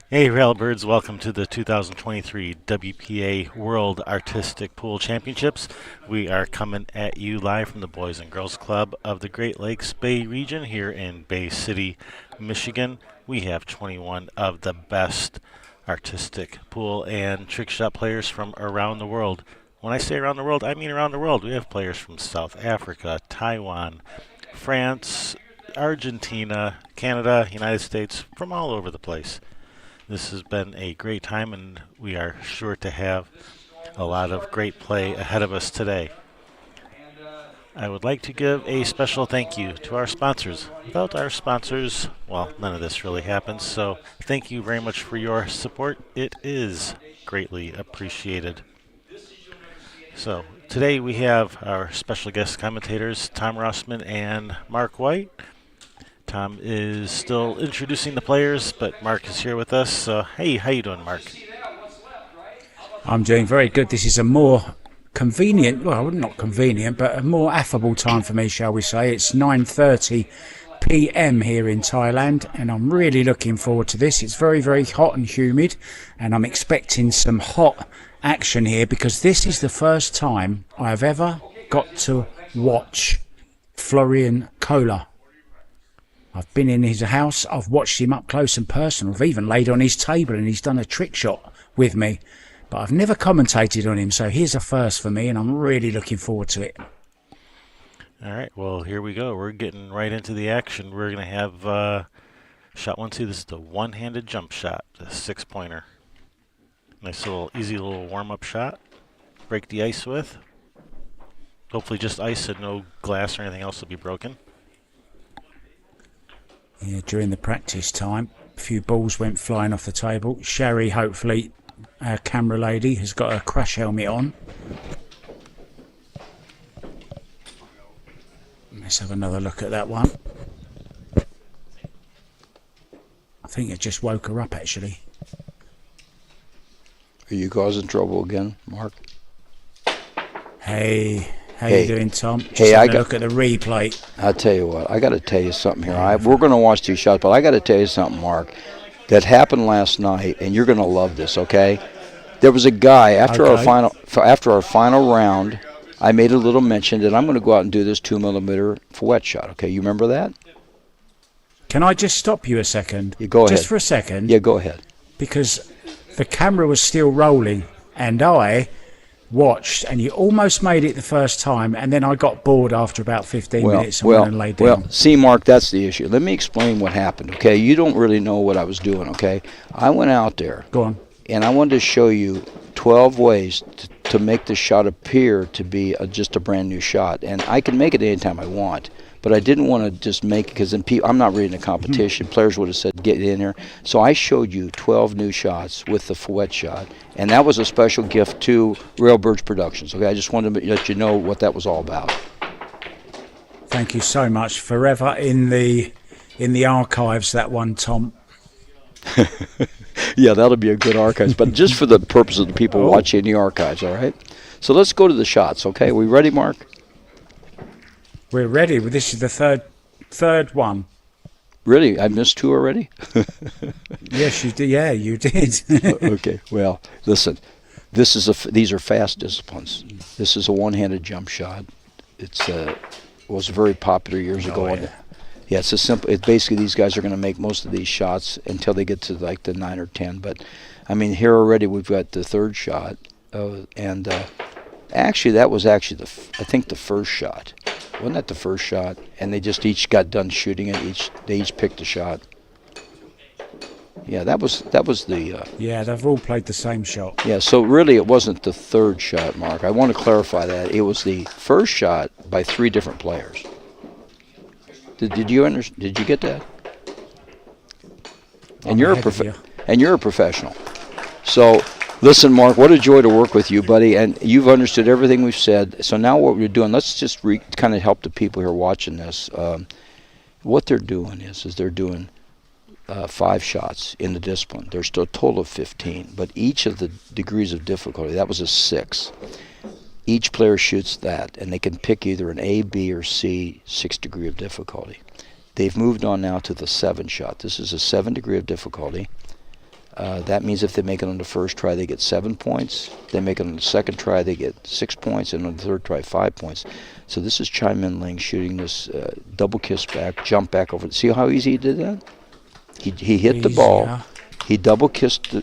Hey, Railbirds, welcome to the 2023 WPA World Artistic Pool Championships. We are coming at you live from the Boys and Girls Club of the Great Lakes Bay region here in Bay City, Michigan. We have 21 of the best artistic pool and trick shot players from around the world. When I say around the world, I mean around the world. We have players from South Africa, Taiwan, France, Argentina, Canada, United States, from all over the place. This has been a great time, and we are sure to have a lot of great play ahead of us today. I would like to give a special thank you to our sponsors. Without our sponsors, well, none of this really happens, so thank you very much for your support. It is greatly appreciated. So, today we have our special guest commentators, Tom Rossman and Mark White. Tom is still introducing the players, but Mark is here with us. So, hey, how you doing, Mark? I'm doing very good. This is a more convenient, well, not convenient, but a more affable time for me, shall we say. It's 9:30 p.m. here in Thailand, and I'm really looking forward to this. It's very, very hot and humid, and I'm expecting some hot action here because this is the first time I've ever got to watch Florian Kohler. I've been in his house, I've watched him up close and personal, I've even laid on his table and he's done a trick shot with me, but I've never commentated on him, so here's a first for me and I'm really looking forward to it. All right, well, here we go. We're getting right into the action. We're going to have shot 1-2. This is the one-handed jump shot, the six-pointer. Nice little, easy little warm-up shot. Break the ice with. Hopefully just ice and no glass or anything else will be broken. Yeah, during the practice time, a few balls went flying off the table. Sherry, hopefully, our camera lady, has got her crash helmet on. Let's have another look at that one. I think it just woke her up, actually. Are you causing trouble again, Mark? Hey. How you doing, Tom? Hey, I got look at the replay. I'll tell you what. I got to tell you something here. We're going to watch these shots, but I got to tell you something, Mark, that happened last night, and you're going to love this. Okay? There was a guy after our final round. I made a little mention that I'm going to go out and do this 2mm fouette shot. Okay, you remember that? Can I just stop you a second? You go ahead. Just for a second. Yeah, go ahead. Because the camera was still rolling, and I watched, and you almost made it the first time, and then I got bored after about 15 minutes and went and laid down. Well, see, Mark, that's the issue. Let me explain what happened, okay? You don't really know what I was doing, okay? I went out there. Go on. And I wanted to show you 12 ways to make the shot appear to be just a brand new shot. And I can make it anytime I want. But I didn't want to just make it because then I'm not reading a competition. Players would have said, get in here. So I showed you 12 new shots with the fouette shot. And that was a special gift to Railbirds Productions. Okay, I just wanted to let you know what that was all about. Thank you so much. Forever in the archives, that one, Tom. Yeah, that'll be a good archives. But just for the purpose of the people watching the archives, all right? So let's go to the shots, okay? We ready, Mark? We're ready. This is the third one. Really? I missed two already? Yes, you did. Yeah, you did. Okay. Well, listen. These are fast disciplines. This is a one-handed jump shot. Was very popular years ago. Yeah, it's a simple. It's basically these guys are going to make most of these shots until they get to like the 9 or 10. But I mean, here already we've got the third shot, and actually that was actually I think the first shot. Wasn't that the first shot? And they just each got done shooting it. They each picked a shot. Yeah, that was the. Yeah, they've all played the same shot. Yeah, so really it wasn't the third shot, Mark. I want to clarify that it was the first shot by 3 different players. Did you get that? And you're a professional. So. Listen, Mark, what a joy to work with you, buddy, and you've understood everything we've said. So now what we're doing, let's just kind of help the people who are watching this. What they're doing is they're doing 5 shots in the discipline. There's still a total of 15, but each of the degrees of difficulty, that was a 6. Each player shoots that, and they can pick either an A, B, or C 6 degree of difficulty. They've moved on now to the 7 shot. This is a 7 degree of difficulty. That means if they make it on the first try, they get 7 points. They make it on the second try, they get 6 points, and on the third try, 5 points. So this is Chi-Ming shooting this double kiss back, jump back over. See how easy he did that? He hit the ball. He double kissed.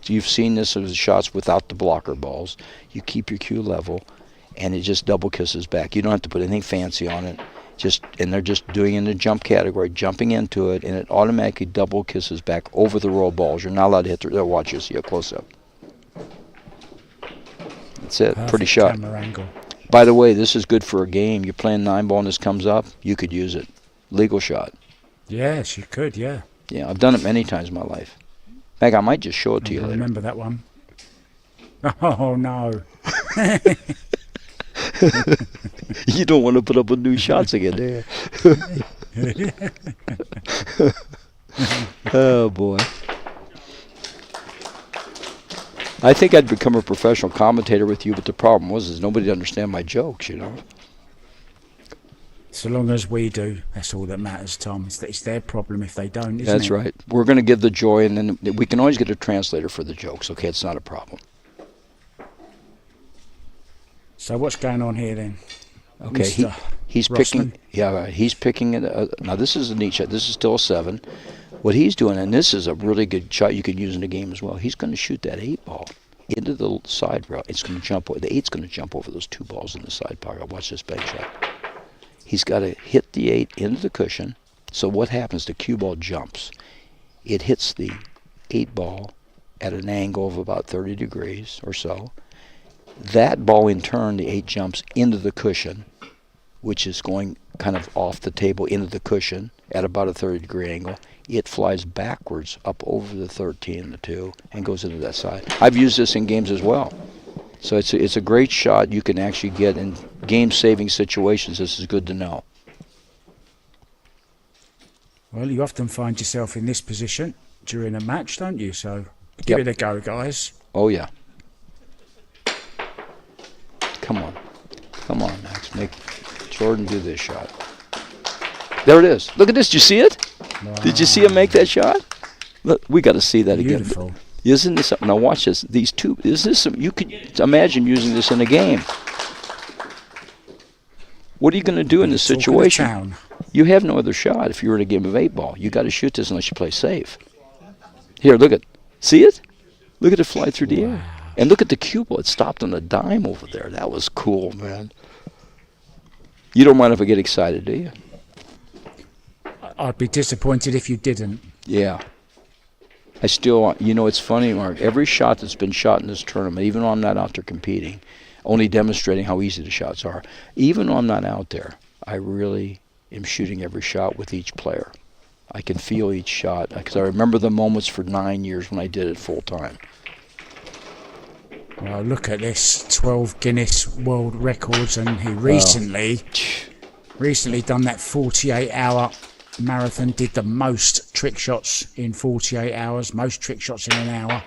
You've seen this as shots without the blocker balls. You keep your cue level, and it just double kisses back. You don't have to put anything fancy on it. And they're just doing it in the jump category, jumping into it, and it automatically double kisses back over the roll balls. You're not allowed to hit the. Watch this. See a close up. That's it. Pretty shot. Camera angle. By the way, this is good for a game. You're playing 9-ball and this comes up. You could use it. Legal shot. Yes, you could. Yeah. Yeah, I've done it many times in my life. Meg, I might just show it to you later. Remember that one? Oh no. You don't want to put up with new shots again, do you? Oh, boy. I think I'd become a professional commentator with you, but the problem is nobody would understand my jokes, you know. So long as we do, that's all that matters, Tom. It's their problem if they don't, isn't it? That's right. We're going to give the joy, and then we can always get a translator for the jokes, okay? It's not a problem. So what's going on here then? Okay, he's Rossman? picking. Yeah, right, he's picking it. Now this is a neat shot. This is still a 7. What he's doing, and this is a really good shot you can use in the game as well. He's going to shoot that 8-ball into the side route. It's going to jump. The 8's going to jump over those 2 balls in the side pocket. Watch this bank shot. He's got to hit the 8 into the cushion. So what happens? The cue ball jumps. It hits the 8-ball at an angle of about 30 degrees or so. That ball, in turn, the 8 jumps into the cushion, which is going kind of off the table into the cushion at about a 30-degree angle. It flies backwards up over the 13 and the 2 and goes into that side. I've used this in games as well. So it's a great shot you can actually get in game-saving situations. This is good to know. Well, you often find yourself in this position during a match, don't you? So give it a go, guys. Oh, yeah. Come on. Come on, Max. Make Jordan do this shot. There it is. Look at this. Did you see it? Wow. Did you see him make that shot? Look, we got to see that Beautiful. again. Isn't this something? Now watch this. These two. Is this some? You could imagine using this in a game. What are you going to do in this situation? You have no other shot if you're in a game of 8-ball. You got to shoot this unless you play safe. Here, look at. See it? Look at it fly through the air. And look at the cue ball. It stopped on a dime over there. That was cool, man. You don't mind if I get excited, do you? I'd be disappointed if you didn't. Yeah. I still, you know, it's funny, Mark. Every shot that's been shot in this tournament, even though I'm not out there competing, only demonstrating how easy the shots are, even though I'm not out there, I really am shooting every shot with each player. I can feel each shot because I remember the moments for 9 years when I did it full time. Well, look at this, 12 Guinness World Records, and he recently done that 48-hour marathon, did the most trick shots in 48 hours, most trick shots in an hour,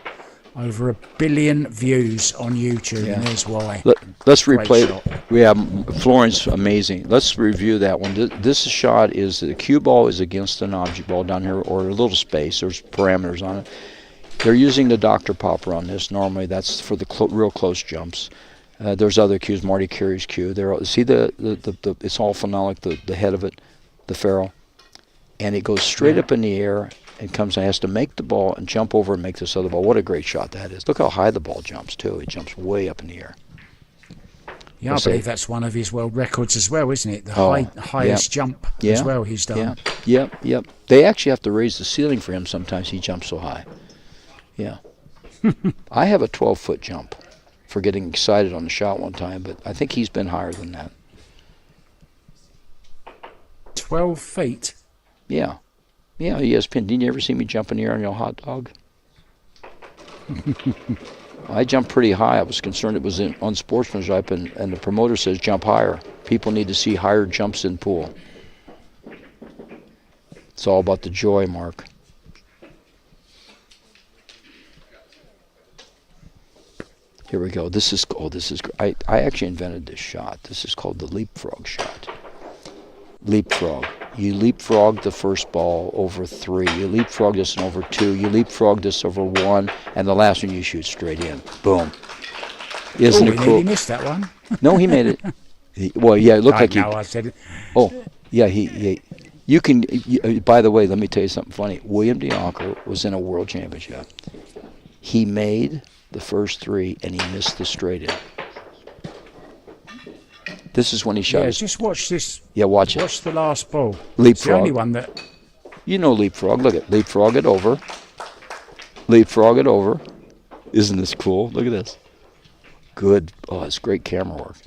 over 1 billion views on YouTube, and there's why. Let's replay it. We have Florian's amazing. Let's review that one. This shot is the cue ball is against an object ball down here, or a little space. There's parameters on it. They're using the Dr. Popper on this. Normally, that's for the real close jumps. There's other cues. Marty Carey's cue. See it's all phenolic. The head of it, the ferrule, and it goes straight up in the air and has to make the ball and jump over and make this other ball. What a great shot that is! Look how high the ball jumps too. It jumps way up in the air. Yeah, I believe that's one of his world records as well, isn't it? The highest jump as well he's done. Yep. They actually have to raise the ceiling for him sometimes. He jumps so high. Yeah. I have a 12-foot jump for getting excited on the shot one time, but I think he's been higher than that. 12 feet? Yeah. Yeah, ESPN. Didn't you ever see me jump in the air on your hot dog? I jumped pretty high. I was concerned it was unsportsmanlike, and the promoter says jump higher. People need to see higher jumps in pool. It's all about the joy, Mark. Here we go. This is I actually invented this shot. This is called the leapfrog shot. Leapfrog. You leapfrog the first ball over 3. You leapfrog this one over 2. You leapfrog this over 1. And the last one you shoot straight in. Boom. Isn't it cool? He missed that one. No, he made it. Well, yeah, it looked like I said it. Oh, yeah, you can, by the way, let me tell you something funny. William DeAnker was in a world championship. He made the first 3, and he missed the straight in. This is when he shot. Yeah, just watch this. Yeah, watch it. Watch the last ball. Leapfrog. It's the only one that. You know leapfrog. Look at leapfrog it over. Leapfrog it over. Isn't this cool? Look at this. Good. Oh, it's great camera work.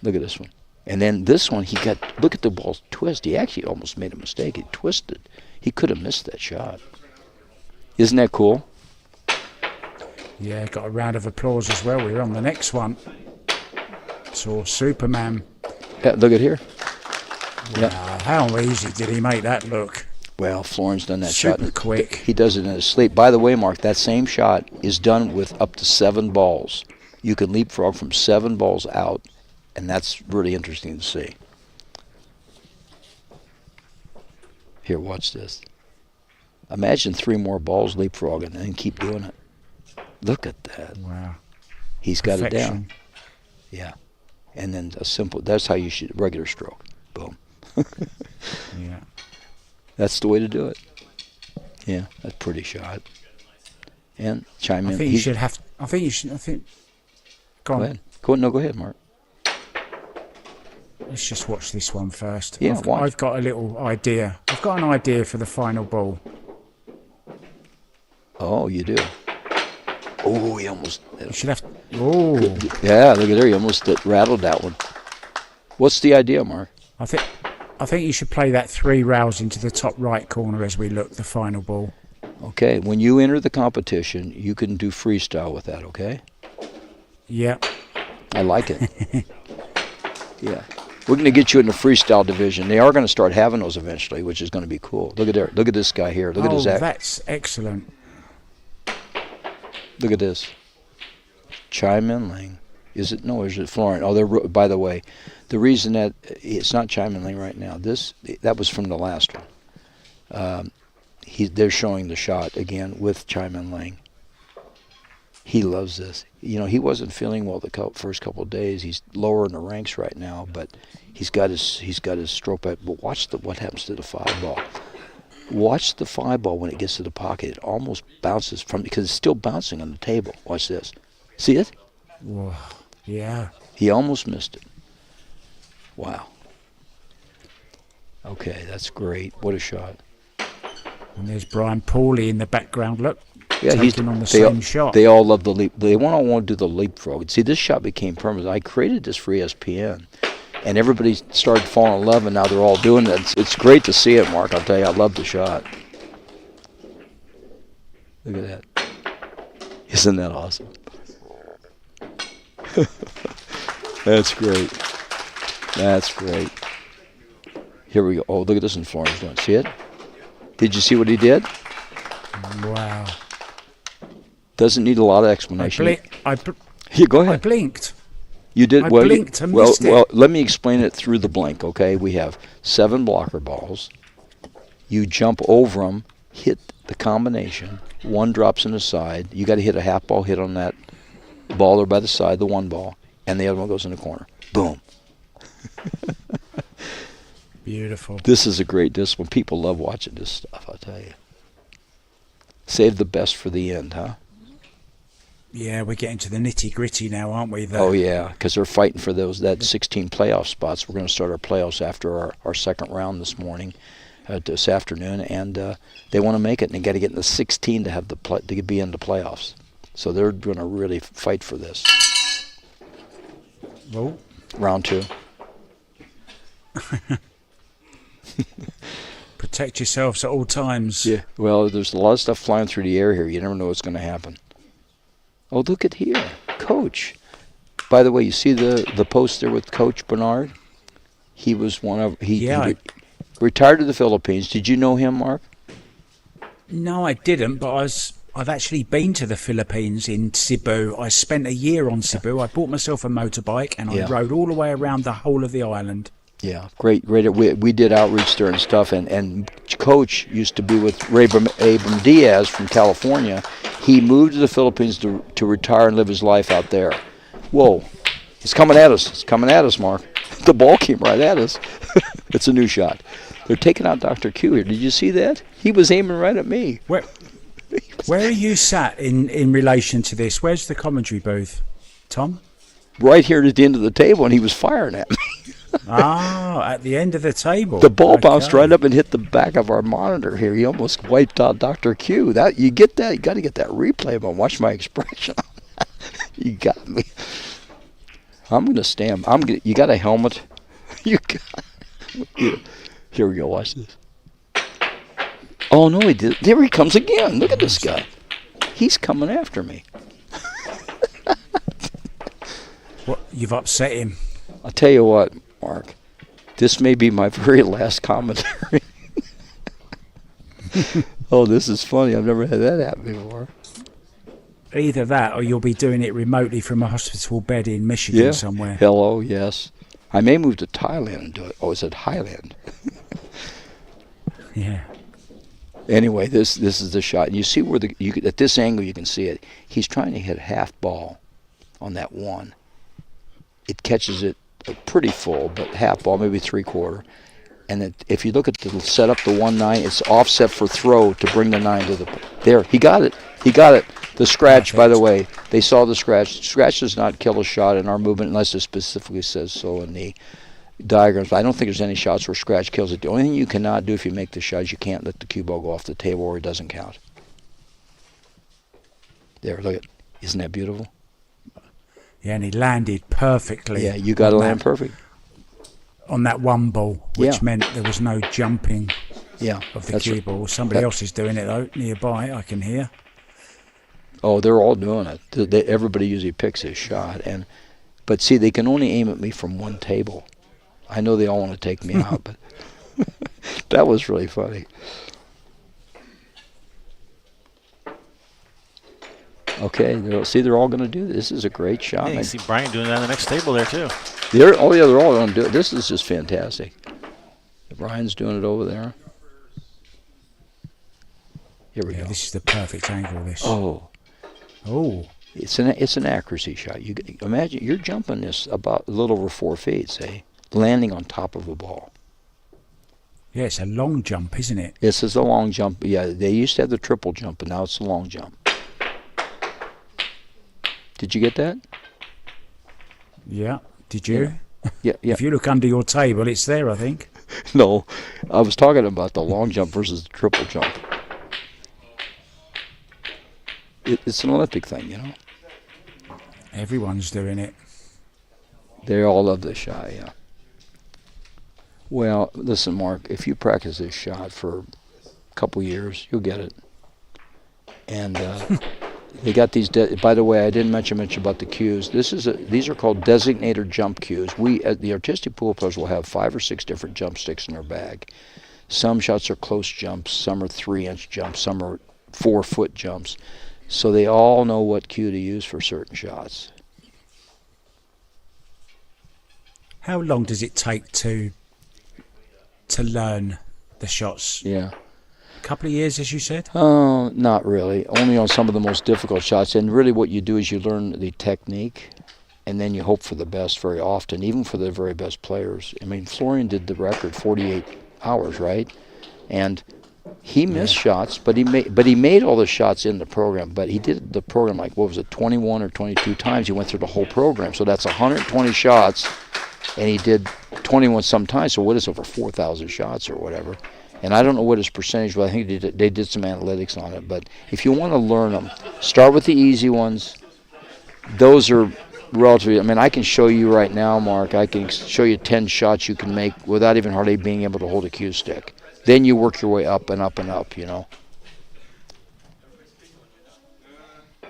Look at this one. And then this one, he got, look at the ball twist. He actually almost made a mistake. He twisted. He could have missed that shot. Isn't that cool? Yeah, got a round of applause as well. We're on the next one. Saw Superman. Yeah, look at here. Wow, yeah. How easy did he make that look? Well, Florian's done that Super shot. quick. He does it in his sleep. By the way, Mark, that same shot is done with up to 7 balls. You can leapfrog from 7 balls out, and that's really interesting to see. Here, watch this. Imagine 3 more balls leapfrogging and keep doing it. Look at that. Wow. He's got it down. Yeah. And then a simple, that's how you shoot regular stroke. Boom. Yeah. That's the way to do it. Yeah, that's a pretty shot. And chime in. I think you should have, I think you should, I think, go ahead. Go ahead, Mark. Let's just watch this one first. Yeah, I've got a little idea. I've got an idea for the final ball. Oh, you do? Oh, he almost... You should have... Oh. Yeah, look at there. You almost rattled that one. What's the idea, Mark? I think you should play that 3 rails into the top right corner as we look, the final ball. Okay, when you enter the competition, you can do freestyle with that, okay? Yeah. I like it. Yeah. We're going to get you in the freestyle division. They are going to start having those eventually, which is going to be cool. Look at there. Look at this guy here. Look at his act. That's excellent. Look at this. Chi-Ming. Is it? No, is it Florian? Oh, they're, by the way, the reason that it's not Chi-Ming right now, that was from the last one. They're showing the shot again with Chi-Ming. He loves this. You know, he wasn't feeling well the first couple of days. He's lower in the ranks right now, but he's got his stroke back. But watch what happens to the 5 ball. Watch the 5 ball when it gets to the pocket. It almost bounces because it's still bouncing on the table. Watch this. See it? Whoa. Yeah. He almost missed it. Wow. Okay, that's great. What a shot. And there's Brian Pauly in the background. Look. Yeah, he's on the same shot. They all love the leap. They want to do the leapfrog. See, this shot became permanent. I created this for ESPN, and everybody started falling in love, and now they're all doing it. It's great to see it, Mark. I'll tell you, I love the shot. Look at that. Isn't that awesome? That's great. That's great. Here we go. Oh, look at this in Florian's doing. See it? Did you see what he did? Wow. Doesn't need a lot of explanation. Here, go ahead. I blinked. You did. I blinked and missed it. Well, let me explain it through the blink, okay? We have 7 blocker balls. You jump over them, hit the combination. 1 drops in the side. You got to hit a half ball hit on that ball or by the side, the 1 ball, and the other one goes in the corner. Boom. Beautiful. This is a great discipline. People love watching this stuff, I'll tell you. Save the best for the end, huh? Yeah, we're getting to the nitty-gritty now, aren't we? Oh, yeah, because they're fighting for that 16 playoff spots. We're going to start our playoffs after our second round this afternoon, and they want to make it, and they got to get in the 16 to have to be in the playoffs. So they're going to really fight for this. Well, round 2. Protect yourselves at all times. Yeah. Well, there's a lot of stuff flying through the air here. You never know what's going to happen. Oh, look at here, Coach. By the way, you see the post there with Coach Bernard? He was one of he retired to the Philippines. Did you know him, Mark? No, I didn't. But I've actually been to the Philippines in Cebu. I spent a year on Cebu. I bought myself a motorbike and I rode all the way around the whole of the island. Yeah, great. We did outreach there and stuff, and Coach used to be with Abram Diaz from California. He moved to the Philippines to retire and live his life out there. Whoa, it's coming at us. It's coming at us, Mark. The ball came right at us. It's a new shot. They're taking out Dr. Q here. Did you see that? He was aiming right at me. Where are you sat in relation to this? Where's the commentary booth, Tom? Right here at the end of the table, and he was firing at me. At the end of the table. The ball bounced right up and hit the back of our monitor here. He almost wiped out Dr. Q. That you get that? You got to get that replay. But watch my expression. You got me. I'm gonna stand. You got a helmet? You got. Here we go. Watch this. Oh no, he did. There he comes again. Look at this guy. He's coming after me. What? You've upset him. I'll tell you what, Mark. This may be my very last commentary. Oh, this is funny. I've never had that happen before. Either that or you'll be doing it remotely from a hospital bed in Michigan somewhere. Hello, yes. I may move to Thailand and do it. Oh, is it Highland? Yeah. Anyway, this is the shot. And you see where at this angle you can see it. He's trying to hit half ball on that one. It catches it pretty full, but half ball, maybe 3/4. And if you look at the setup, the 1-9, it's offset for throw to bring the 9 to the. There, he got it. He got it. The scratch, Perfect. by the way, they saw the scratch. Scratch does not kill a shot in our movement unless it specifically says so in the diagrams. I don't think there's any shots where scratch kills it. The only thing you cannot do if you make the shot is you can't let the cue ball go off the table or it doesn't count. There, look at. Isn't that beautiful? Yeah, and he landed perfectly. Yeah, you got to land perfect. On that one ball, which meant there was no jumping of the cue ball. Somebody else is doing it, though, nearby, I can hear. Oh, they're all doing it. Everybody usually picks his shot. But see, they can only aim at me from one table. I know they all want to take me out, but that was really funny. Okay, they're all going to do this. This is a great shot. Yeah, you see Brian doing that on the next table there, too. They're all going to do it. This is just fantastic. Brian's doing it over there. Here we go. This is the perfect angle, this. Oh. It's an accuracy shot. You imagine you're jumping this about a little over 4 feet, say, landing on top of a ball. Yeah, it's a long jump, isn't it? This is a long jump. Yeah, they used to have the triple jump, but now it's a long jump. Did you get that? Yeah. Did you? Yeah. If you look under your table, it's there, I think. No, I was talking about the long jump versus the triple jump. It's an Olympic thing, you know. Everyone's doing it. They all love this shot, yeah. Well, listen, Mark, if you practice this shot for a couple years, you'll get it. And they got these. By the way, I didn't mention much about the cues. These are called designator jump cues. We, at the artistic pool players, will have 5 or 6 different jump sticks in our bag. Some shots are close jumps. Some are 3-inch jumps. Some are 4-foot jumps. So they all know what cue to use for certain shots. How long does it take to learn the shots? Yeah. A couple of years, as you said? Oh, not really. Only on some of the most difficult shots. And really what you do is you learn the technique, and then you hope for the best very often, even for the very best players. I mean, Florian did the record 48 hours, right? And he missed shots, but he made all the shots in the program. But he did the program, like, what was it, 21 or 22 times. He went through the whole program. So that's 120 shots, and he did 21 sometimes. So what is over 4,000 shots or whatever? And I don't know what his percentage was. I think they did some analytics on it. But if you want to learn them, start with the easy ones. Those are relatively, I mean, I can show you right now, Mark, I can show you 10 shots you can make without even hardly being able to hold a cue stick. Then you work your way up and up and up, you know.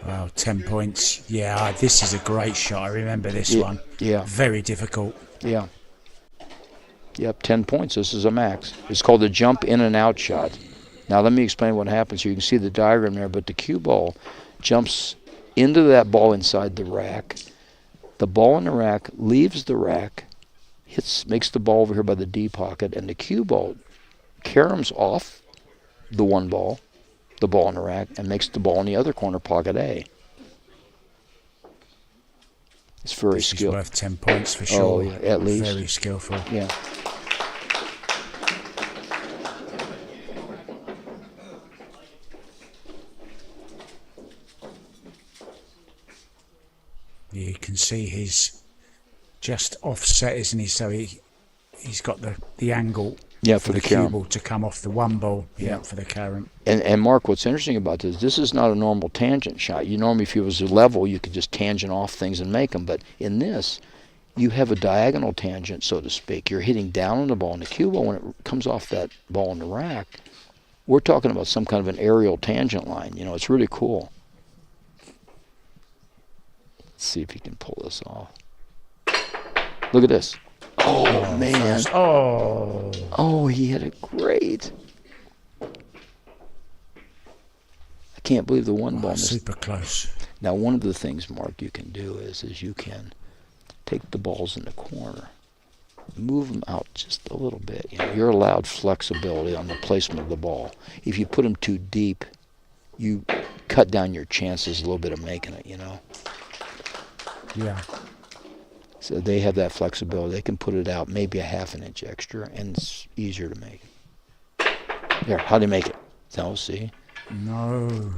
Wow, 10 points. Yeah, this is a great shot. I remember this one. Yeah. Very difficult. Yeah. Yep, 10 points. This is a max. It's called the jump in and out shot. Now let me explain what happens here. You can see the diagram there, but the cue ball jumps into that ball inside the rack. The ball in the rack leaves the rack, makes the ball over here by the D pocket, and the cue ball caroms off the one ball, the ball in the rack, and makes the ball in the other corner pocket A. It's very skilled. This is worth 10 points for sure. Oh, yeah, at least. Very skillful. Yeah. You can see he's just offset, isn't he? So he's got the angle for the cue carom ball to come off the one ball. Yeah, for the carom. And Mark, what's interesting about this is not a normal tangent shot. You normally, if it was a level, you could just tangent off things and make them. But in this, you have a diagonal tangent, so to speak. You're hitting down on the ball, and the cue ball, when it comes off that ball in the rack, we're talking about some kind of an aerial tangent line. You know, it's really cool. Let's see if he can pull this off. Look at this. Oh, man. Oh, he hit it great. I can't believe the one ball missed. Super close. Now, one of the things, Mark, you can do is you can take the balls in the corner, move them out just a little bit. You know, you're allowed flexibility on the placement of the ball. If you put them too deep, you cut down your chances a little bit of making it, you know. Yeah. So they have that flexibility. They can put it out maybe a half an inch extra, and it's easier to make it. There, how do you make it? No, see? No.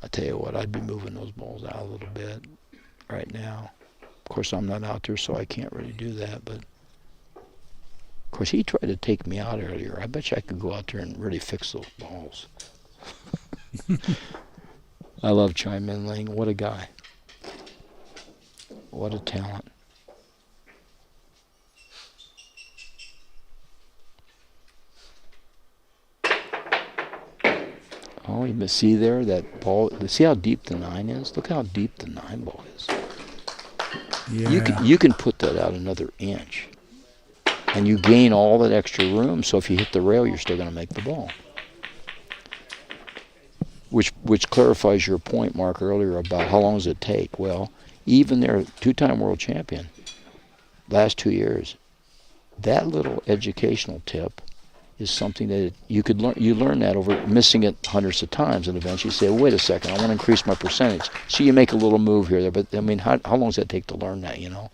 I tell you what, I'd be moving those balls out a little bit right now. Of course, I'm not out there, so I can't really do that. But of course, he tried to take me out earlier. I bet you I could go out there and really fix those balls. I love Chi-Ming. What a guy. What a talent. Oh, you see there that ball? See how deep the 9 is? Look how deep the 9 ball is. Yeah. You can put that out another inch, and you gain all that extra room. So if you hit the rail, you're still going to make the ball. Which clarifies your point, Mark, earlier about how long does it take. Well, even their two-time world champion, last 2 years, that little educational tip is something that you could learn. You learn that over missing it hundreds of times, and eventually you say, well, wait a second, I want to increase my percentage. So you make a little move here, but I mean, how long does that take to learn that, you know?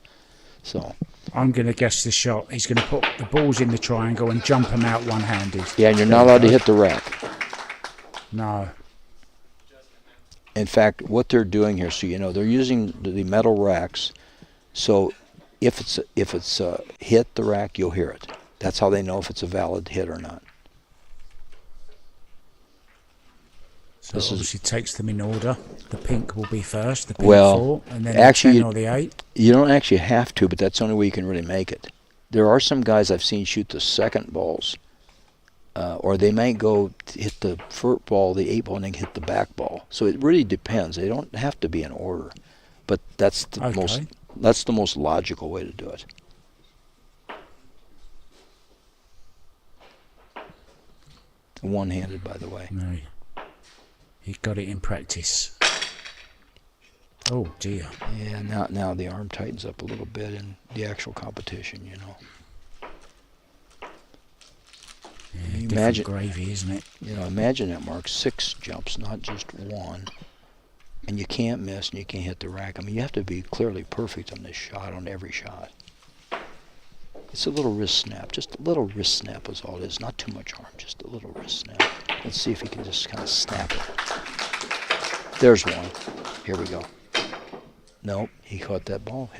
So I'm going to guess the shot. He's going to put the balls in the triangle and jump them out one-handed. yeah, and you're not allowed to hit the rack. No. In fact, what they're doing here, so you know, they're using the metal racks. So if it's hit the rack, you'll hear it. That's how they know if it's a valid hit or not. So obviously takes them in order. The pink will be first, the pink Well, 4, and then actually, the 10 or the 8. You don't actually have to, but that's the only way you can really make it. There are some guys I've seen shoot the second balls, or they might go hit the first ball, the 8 ball, and then hit the back ball. So it really depends. They don't have to be in order, but that's the most logical way to do it. One-handed, by the way. No. He got it in practice. Oh dear. Yeah, now the arm tightens up a little bit in the actual competition, you know. Yeah, you different imagine gravy, isn't it? You know, imagine that, Mark. 6 jumps, not just 1. And you can't miss and you can't hit the rack. I mean, you have to be clearly perfect on this shot, on every shot. It's a little wrist snap. Just a little wrist snap is all it is. Not too much arm, just a little wrist snap. Let's see if he can just kind of snap it. There's one. Here we go. Nope, he caught that ball.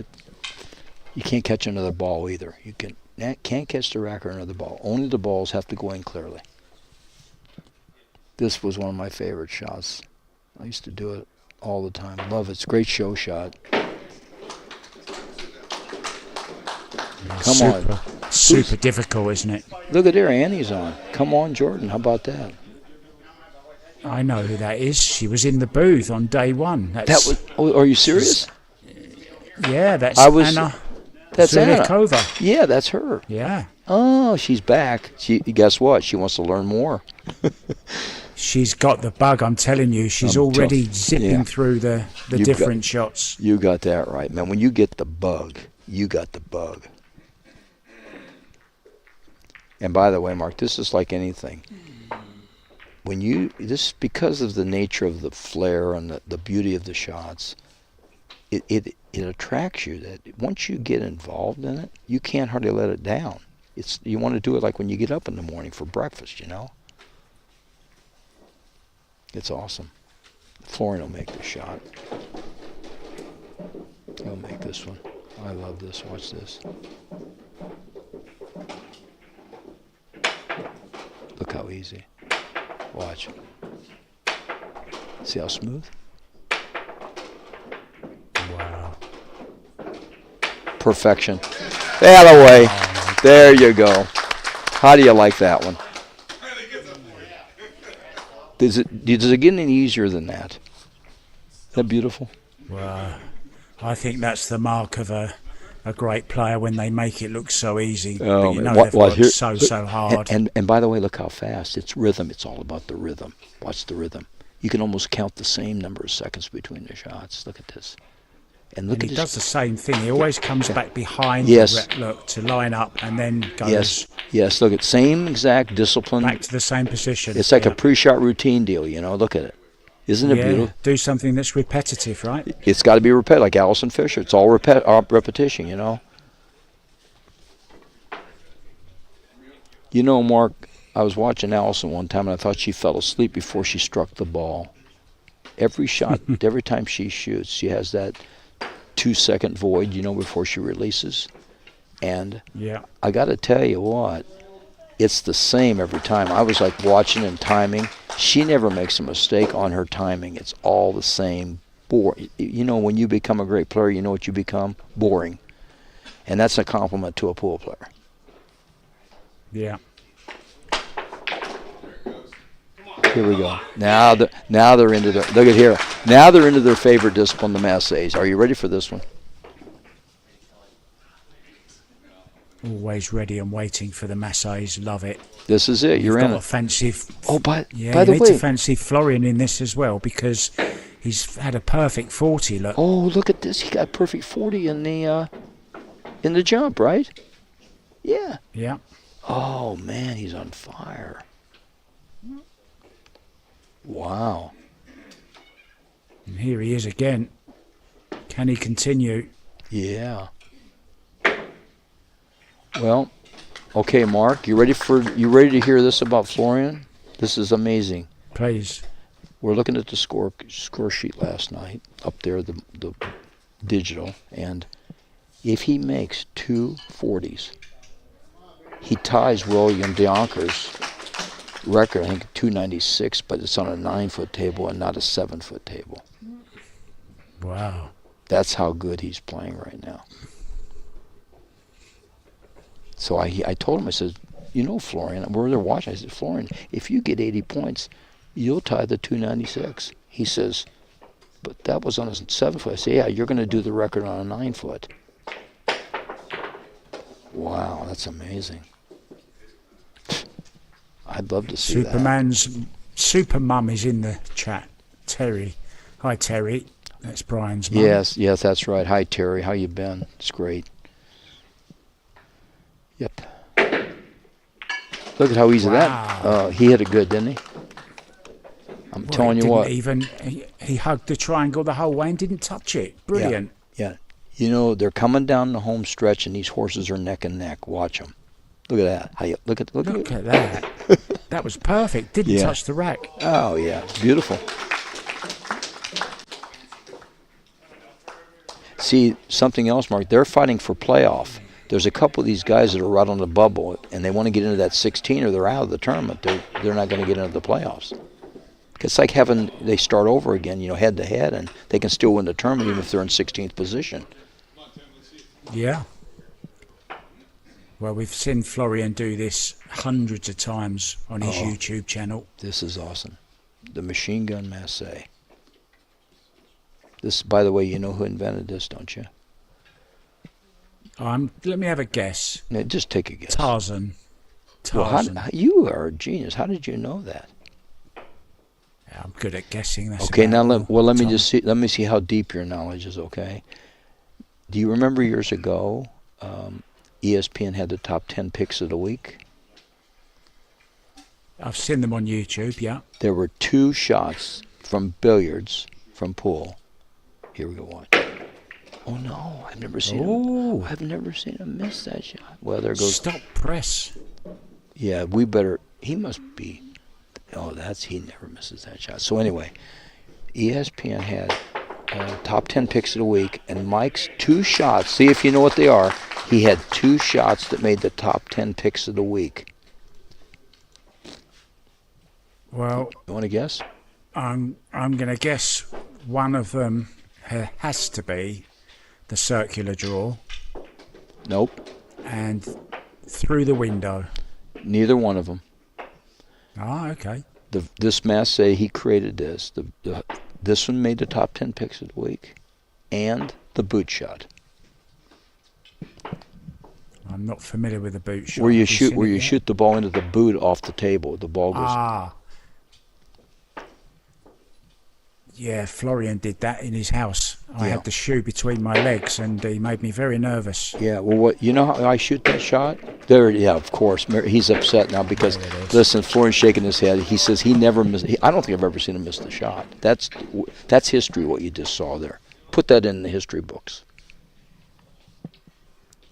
You can't catch another ball either. You can't catch the rack or another ball. Only the balls have to go in clearly. This was one of my favorite shots. I used to do it all the time. Love it. It's a great show shot. Come on. Super difficult, isn't it? Look at there, Annie's on. Come on, Jordan. How about that? I know who that is. She was in the booth on day 1. Are you serious? Yeah, that's Anna. That's Anna. Zulikova. Yeah, that's her. Yeah. Oh, she's back. Guess what? She wants to learn more. She's got the bug, I'm telling you. She's already zipping through the different shots. You got that right, man. When you get the bug, you got the bug. And by the way, Mark, this is like anything. Because of the nature of the flair and the beauty of the shots, it attracts you. That once you get involved in it, you can't hardly let it down. You want to do it like when you get up in the morning for breakfast, you know. It's awesome. Florian will make the shot. He'll make this one. I love this. Watch this. Look how easy. Watch. See how smooth? Wow. Perfection. That away. There you go. How do you like that one? Does it get any easier than that? Is that beautiful? Wow. I think that's the mark of a great player when they make it look so easy. Oh, but you know they've worked so hard. And by the way, look how fast. It's rhythm. It's all about the rhythm. Watch the rhythm. You can almost count the same number of seconds between the shots. Look at this. And look and at he this. does the same thing. He always comes back behind Yes. the look to line up and then goes Yes. Look at same exact discipline. back to the same position. It's like a pre-shot routine deal, you know. Look at it. Isn't it beautiful? Do something that's repetitive, right? It's got to be repetitive, like Allison Fisher. It's all repetition, you know. You know, Mark, I was watching Allison one time, and I thought she fell asleep before she struck the ball. Every shot, every time she shoots, she has that 2-second void, you know, before she releases. And I got to tell you what, it's the same every time. I was like watching and timing. She never makes a mistake on her timing. It's all the same. You know, when you become a great player, you know what you become? Boring. And that's a compliment to a pool player. Yeah. Here we go. Now they're into their, look at here. Now they're into their favorite discipline, the Masses. Are you ready for this one? Always ready and waiting for the Masses. Love it. This is it. You're in it. Offensive. Oh, by the you need way, to fancy Florian in this as well because he's had a perfect 40. Look. Oh, look at this. He got perfect 40 in the jump, right? Yeah. Yeah. Oh man, he's on fire. Wow. And here he is again. Can he continue? Yeah. Well, okay, Mark, you ready to hear this about Florian? This is amazing. Please. We're looking at the score sheet last night up there, the digital, and if he makes 2 40s, he ties William Dionker's record, I think 296, but it's on a 9-foot table and not a 7-foot table. Wow. That's how good he's playing right now. So I told him, I said, you know, Florian, we're there watching. I said, Florian, if you get 80 points, you'll tie the 296. He says, but that was on a 7-foot. I said, yeah, you're going to do the record on a 9-foot. Wow, that's amazing. I'd love to see Superman's super mum is in the chat. Terry. Hi, Terry. That's Brian's mum. Yes, that's right. Hi, Terry. How you been? It's great. Yep. Look at how easy that. He hit it good, didn't he? I'm telling you what. He hugged the triangle the whole way and didn't touch it. Brilliant. Yeah. You know, they're coming down the home stretch, and these horses are neck and neck. Watch them. Look at that. Look at that. That was perfect. Didn't touch the rack. Oh, yeah. Beautiful. See, something else, Mark. They're fighting for playoff. There's a couple of these guys that are right on the bubble, and they want to get into that 16 or they're out of the tournament. They're not going to get into the playoffs. It's like they start over again, you know, head to head, and they can still win the tournament even if they're in 16th position. Yeah. Well, we've seen Florian do this hundreds of times on his YouTube channel. This is awesome. The Machine Gun Masse. This, by the way, you know who invented this, don't you? Let me have a guess. Just take a guess. Tarzan. Well, you are a genius. How did you know that? Yeah, I'm good at guessing. Okay, now let me see how deep your knowledge is. Okay. Do you remember years ago, ESPN had the top 10 picks of the week? I've seen them on YouTube, yeah. There were 2 shots from billiards, from pool. Here we go, watch. Oh no, I've never seen him. I've never seen him miss that shot. Well, there goes. Stop press. Yeah, we better. He must be. Oh, he never misses that shot. So anyway, ESPN had top 10 picks of the week, and Mike's 2 shots. See if you know what they are. He had 2 shots that made the top 10 picks of the week. Well, you want to guess? I'm going to guess one of them has to be the circular draw. Nope. And through the window. Neither one of them. Ah, okay. This Masse, he created this. This one made the top 10 picks of the week, and the boot shot. I'm not familiar with the boot shot. Where you shoot the ball into the boot off the table. The ball goes. Ah. Yeah, Florian did that in his house. I had the shoe between my legs, and he made me very nervous. Yeah, well, you know how I shoot that shot? There, yeah, of course. He's upset now because, listen, Florian's shaking his head. He says he never missed. I don't think I've ever seen him miss the shot. That's history, what you just saw there. Put that in the history books.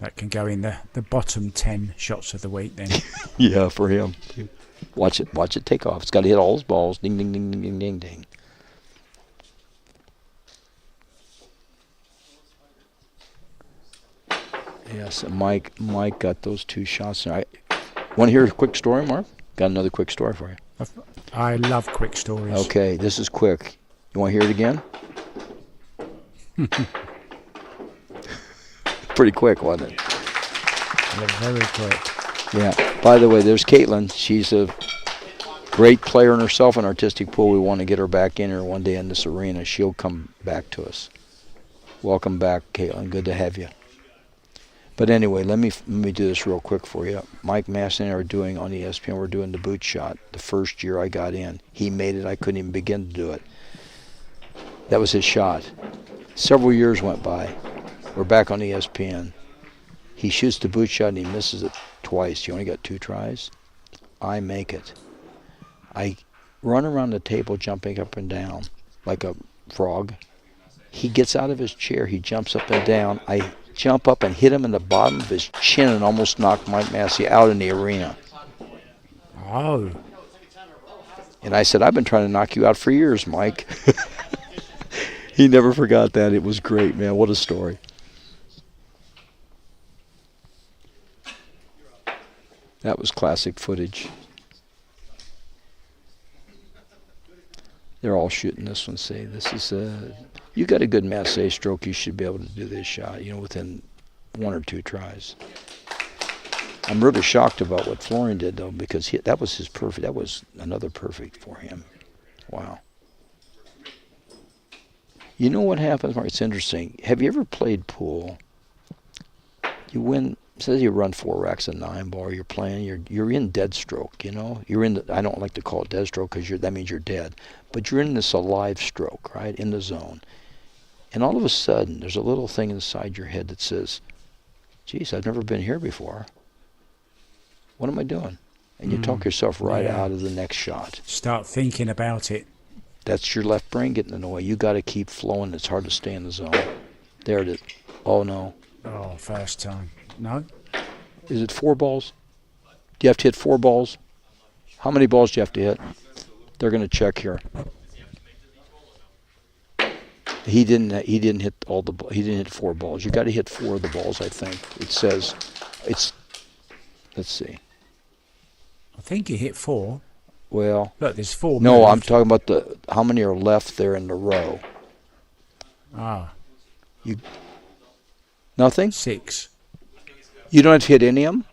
That can go in the bottom 10 shots of the week then. Yeah, for him. Watch it take off. It's got to hit all his balls. Ding, ding, ding, ding, ding, ding, ding. Yes, Mike got those 2 shots. Want to hear a quick story, Mark? Got another quick story for you. I love quick stories. Okay, this is quick. You want to hear it again? Pretty quick, wasn't it? Yeah, very quick. Yeah. By the way, there's Caitlin. She's a great player in herself in artistic pool. We want to get her back in here one day in this arena. She'll come back to us. Welcome back, Caitlin. Good to have you. But anyway, let me do this real quick for you. Mike Masse and I are doing on ESPN. We're doing the boot shot. The first year I got in, he made it. I couldn't even begin to do it. That was his shot. Several years went by. We're back on ESPN. He shoots the boot shot and he misses it twice. He only got 2 tries. I make it. I run around the table jumping up and down like a frog. He gets out of his chair. He jumps up and down. I jump up and hit him in the bottom of his chin and almost knocked Mike Masse out in the arena. Oh. And I said, I've been trying to knock you out for years, Mike. He never forgot that. It was great, man. What a story. That was classic footage. They're all shooting this one. See, this is you got a good Masse stroke, you should be able to do this shot, within 1 or 2 tries. I'm really shocked about what Florian did, though, because that was his perfect. That was another perfect for him. Wow. You know what happens, Mark? It's interesting. Have you ever played pool? You win. Says you run 4 racks of 9 ball. You're playing. You're in dead stroke. You're in. I don't like to call it dead stroke because that means you're dead. But you're in this alive stroke, right, in the zone. And all of a sudden, there's a little thing inside your head that says, geez, I've never been here before. What am I doing? And you talk yourself right out of the next shot. Start thinking about it. That's your left brain getting in the way. You got to keep flowing. It's hard to stay in the zone. There it is. Oh, no. Oh, first time. No? Is it 4 balls? Do you have to hit 4 balls? How many balls do you have to hit? They're going to check here. He didn't hit all the. He didn't hit 4 balls. You got to hit 4 of the balls. I think it says. It's. Let's see. I think he hit 4. Well. Look, there's 4. No, moved. I'm talking about how many are left there in the row. Ah. You. Nothing. 6. You don't have to hit any of them.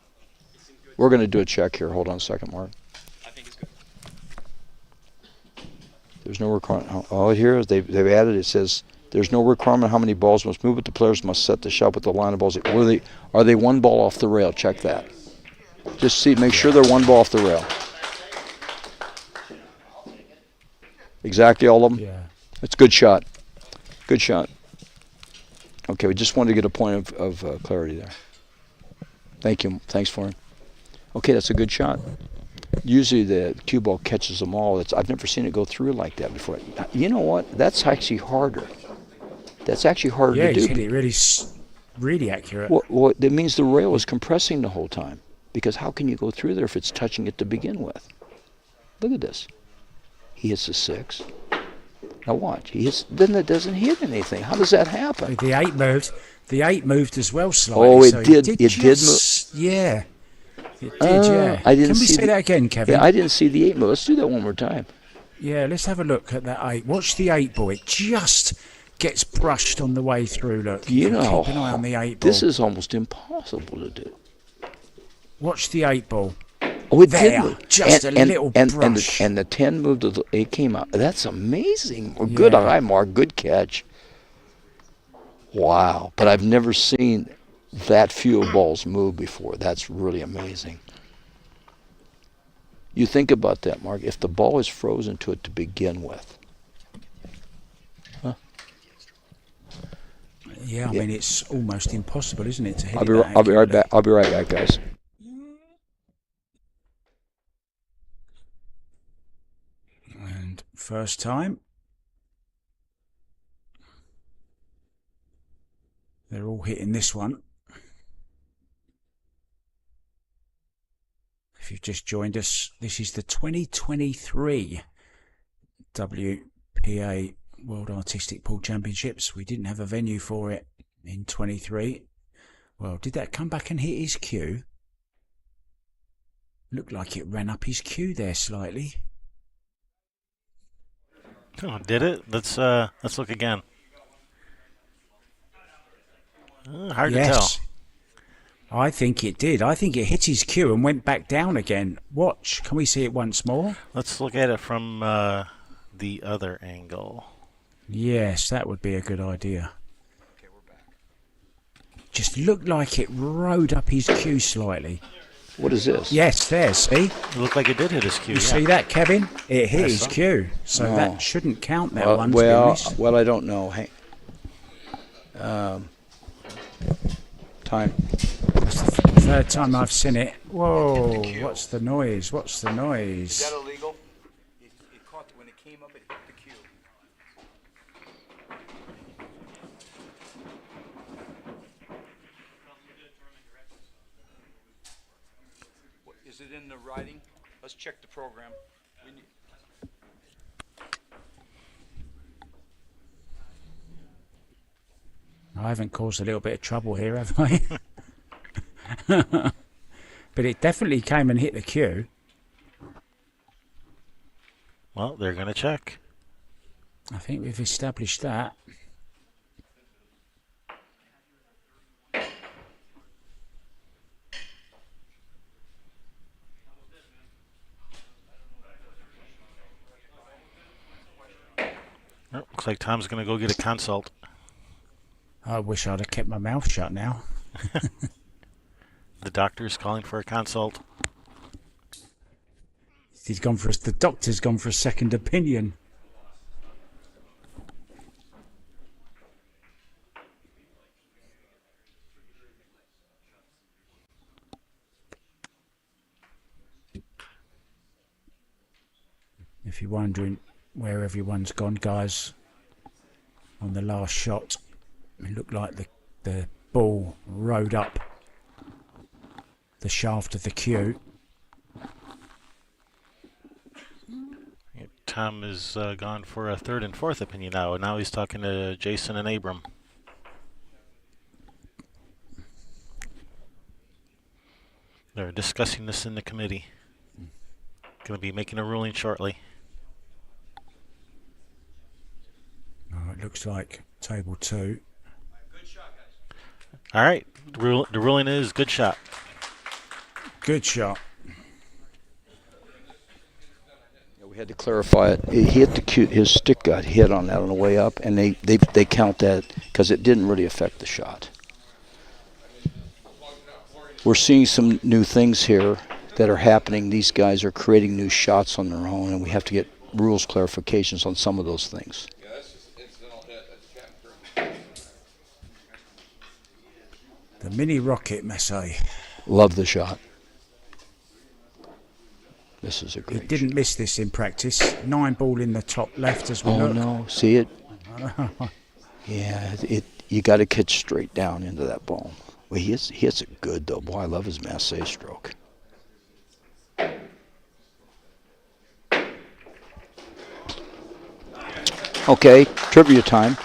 We're going to do a check here. Hold on a second, Mark. There's no requirement. Oh, here they've added. It says there's no requirement how many balls must move, but the players must set the shot with the line of balls. Are they 1 ball off the rail? Check that. Just make sure they're 1 ball off the rail. Exactly all of them. Yeah. It's a good shot. Good shot. Okay, we just wanted to get a point of clarity there. Thank you. Thanks, Florian. Okay, that's a good shot. Usually the cue ball catches them all. I've never seen it go through like that before. You know what? That's actually harder. That's actually harder to do. Yeah, he's hit it really accurate. Well, that means the rail is compressing the whole time. Because how can you go through there if it's touching it to begin with? Look at this. He hits a 6. Now watch. Then it doesn't hit anything. How does that happen? The 8 moved. The 8 moved as well slightly. Oh, it so did. It did move. Yeah. It did, yeah. I didn't Can we see say that again, Kevin? Yeah, I didn't see the 8 move. Let's do that one more time. Yeah, let's have a look at that 8. Watch the 8 ball. It just gets brushed on the way through. Look, You know, keep an eye on the 8 ball. this is almost impossible to do. Watch the 8 ball. Oh, it There, did move. just a little brush. And the 10 moved, it came out. That's amazing. Well, good eye, Mark. Good catch. Wow. But I've never seen that few balls move before. That's really amazing. You think about that, Mark. If the ball is frozen to it to begin with. Huh? Yeah, I mean, it's almost impossible, isn't it, to hit I'll be right back. I'll be right back, guys. And first time. They're all hitting this one. If you've just joined us, this is the 2023 WPA World Artistic Pool Championships. We didn't have a venue for it in 23. Well, did that come back and hit his cue? Looked like it ran up his cue there slightly. Oh, did it? Let's look again. Hard to tell. I think it did. I think it hit his cue and went back down again. Watch. Can we see it once more? Let's look at it from the other angle. Yes, that would be a good idea. Okay, we're back. Just looked like it rode up his cue slightly. What is this? Yes, there, see? It looked like it did hit his cue. You see that, Kevin? It hit his cue. So that shouldn't count that one, to be honest. Well, I don't know. Hey, time. That's the third time I've seen it. Whoa, what's the noise? What's the noise? Is that illegal? It caught when it came up, it hit the cue. Is it in the writing? Let's check the program. I haven't caused a little bit of trouble here, have I? But it definitely came and hit the cue. Well, they're going to check. I think we've established that. Oh, looks like Tom's going to go get a consult. I wish I'd have kept my mouth shut now. The doctor's calling for a consult. The doctor's gone for a second opinion. If you're wondering where everyone's gone, guys, on the last shot, it looked like the ball rode up the shaft of the cue. Tom has gone for a third and fourth opinion now. Now he's talking to Jason and Abram. They're discussing this in the committee. Going to be making a ruling shortly. Oh, it looks like table 2. Good shot, guys. All right. The ruling is good shot. Good shot. Yeah, we had to clarify it. He hit the cue. His stick got hit on that on the way up, and they count that because it didn't really affect the shot. We're seeing some new things here that are happening. These guys are creating new shots on their own, and we have to get rules clarifications on some of those things. The mini rocket, Masse. Love the shot. This is a He great didn't shot. miss this in practice. 9 ball in the top left as we Oh look. no, see it? Yeah, you got to catch straight down into that ball. Well, he hits it good though. Boy, I love his Masse stroke. Okay, trivia time.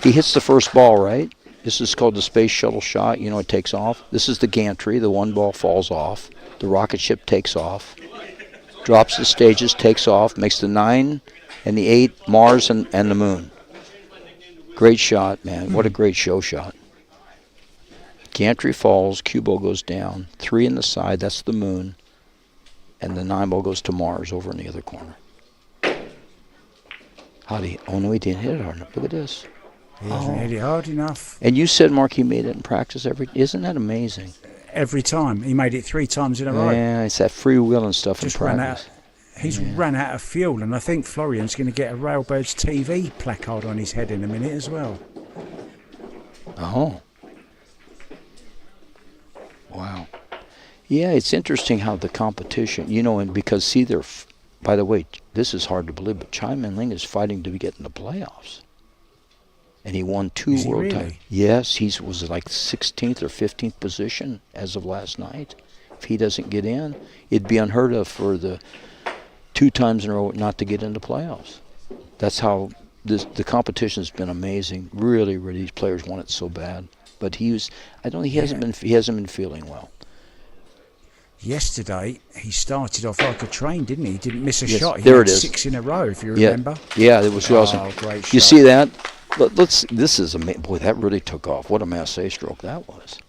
He hits the first ball, right? This is called the space shuttle shot. You know, it takes off. This is the gantry. The one ball falls off. The rocket ship takes off. Drops the stages, takes off, makes the 9 and the 8, Mars and the moon. Great shot, man. What a great show shot. Gantry falls, cue ball goes down. 3 in the side, that's the moon. And the 9 ball goes to Mars over in the other corner. Oh no, he didn't hit it hard enough. Look at this. He hasn't hit it hard enough. And you said, Mark, he made it in practice isn't that amazing? Every time. He made it 3 times in a row. Yeah, it's that free will and stuff Just in practice. He's ran out of fuel, and I think Florian's going to get a Railbirds TV placard on his head in a minute as well. Oh. Wow. Yeah, it's interesting how the competition, and because, by the way, this is hard to believe, but Chi-Ming is fighting to get in the playoffs. And he won 2 world titles. Yes, he was like 16th or 15th position as of last night. If he doesn't get in, it'd be unheard of for the 2 times in a row not to get into playoffs. That's how the competition's been amazing. Really, really, these players want it so bad. But he hasn't been feeling well. Yesterday, he started off like a train, didn't he? He didn't miss a Yes, shot. He there had it is. 6 in a row, if you remember. Yeah, it was awesome. Great You shot. see that? This is amazing. Boy, that really took off. What a Masse stroke that was.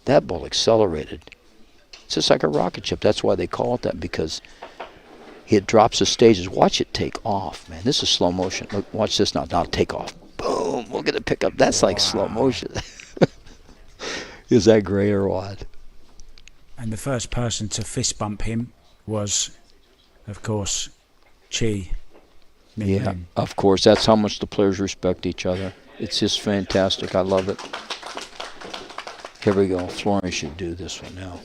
That ball accelerated. It's just like a rocket ship. That's why they call it that, because it drops the stages. Watch it take off, man. This is slow motion. Look, watch this now. Now take off. Boom. Look at it pick up. That's like slow motion. Is that great or what? And the first person to fist bump him was, of course, Chi-Ming. Yeah, of course. That's how much the players respect each other. It's just fantastic. I love it. Here we go. Florian should do this one now.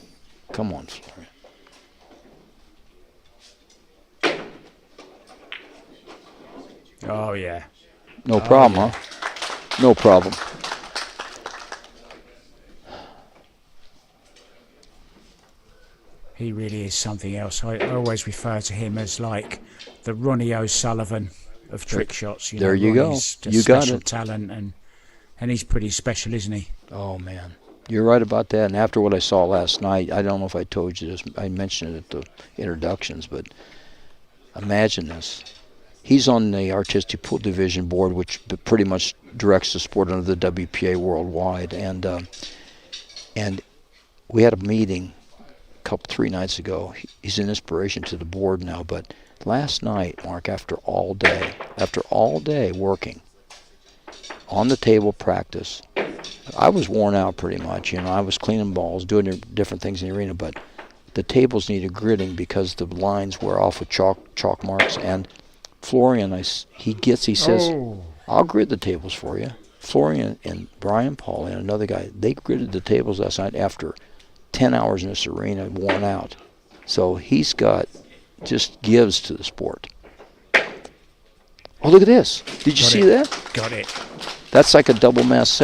Come on, Florian. Oh, yeah. No problem, huh? No problem. He really is something else. I always refer to him as like the Ronnie O'Sullivan of trick shots. There you go. Ronnie's just You got special it. talent, and he's pretty special, isn't he? Oh, man. You're right about that. And after what I saw last night, I don't know if I told you this. I mentioned it at the introductions, but imagine this. He's on the Artistic Pool Division board, which pretty much directs the sport under the WPA worldwide. And we had a meeting 3 nights ago. He's an inspiration to the board now. But last night, Mark, after all day working on the table practice, I was worn out pretty much. I was cleaning balls, doing different things in the arena, but the tables needed gritting because the lines wear off with chalk marks. And Florian, he says, I'll grit the tables for you. Florian and Brian Paul and another guy, they gritted the tables last night after 10 hours in this arena, worn out. So he's just gives to the sport. Oh, look at this. Did you see that? Got it. That's like a double Masse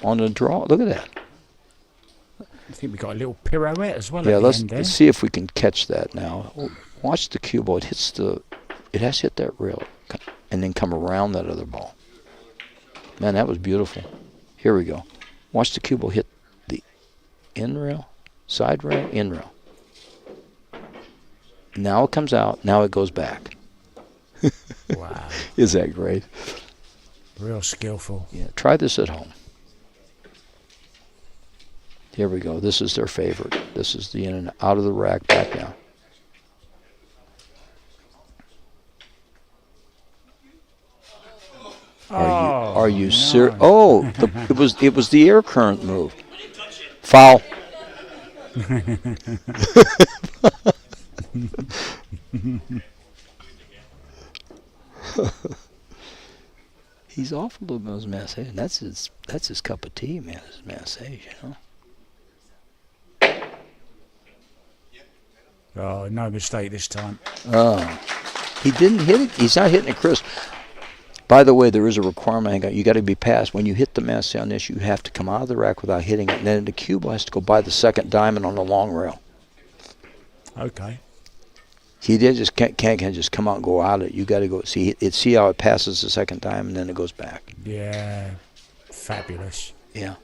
on the draw. Look at that. I think we got a little pirouette as well. Yeah, at the end there. let's see if we can catch that now. Watch the cue ball. It has to hit that rail and then come around that other ball. Man, that was beautiful. Here we go. Watch the cue ball hit the in rail, side rail, in rail. Now it comes out. Now it goes back. Wow. Is that great? Real skillful. Yeah, try this at home. Here we go. This is their favorite. This is the in and out of the rack, back down. Are you serious? Oh, it was the air current move. Foul. He's off a little bit of his Masse, and that's his cup of tea, man. His Masse, Oh, no mistake this time. He didn't hit it. He's not hitting it crisp. By the way, there is a requirement. You got to be passed. When you hit the Masse on this, you have to come out of the rack without hitting it, and then the cue ball has to go by the second diamond on the long rail. Okay. He just can't just come out and go out it. You got to go see how it passes the second time, and then it goes back. Yeah, fabulous. Yeah,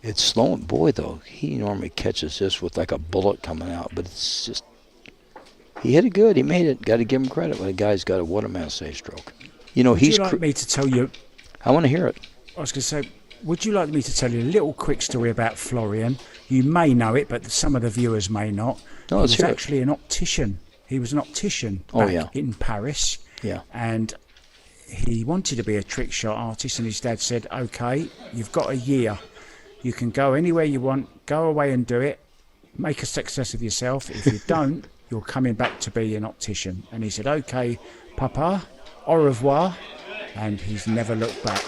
it's slow. Boy, though, he normally catches this with like a bullet coming out, but it's just he hit it good. He made it. Got to give him credit. When the guy's got what a Masse stroke. You know, would you like me to tell you? I want to hear it. I was going to say, would you like me to tell you a little quick story about Florian? You may know it, but some of the viewers may not. No, he let's was hear actually an optician. He was an optician back in Paris. Yeah. And he wanted to be a trick shot artist, and his dad said, okay, you've got a year. You can go anywhere you want, go away and do it, make a success of yourself. If you don't, you're coming back to be an optician. And he said, okay, Papa, au revoir. And he's never looked back.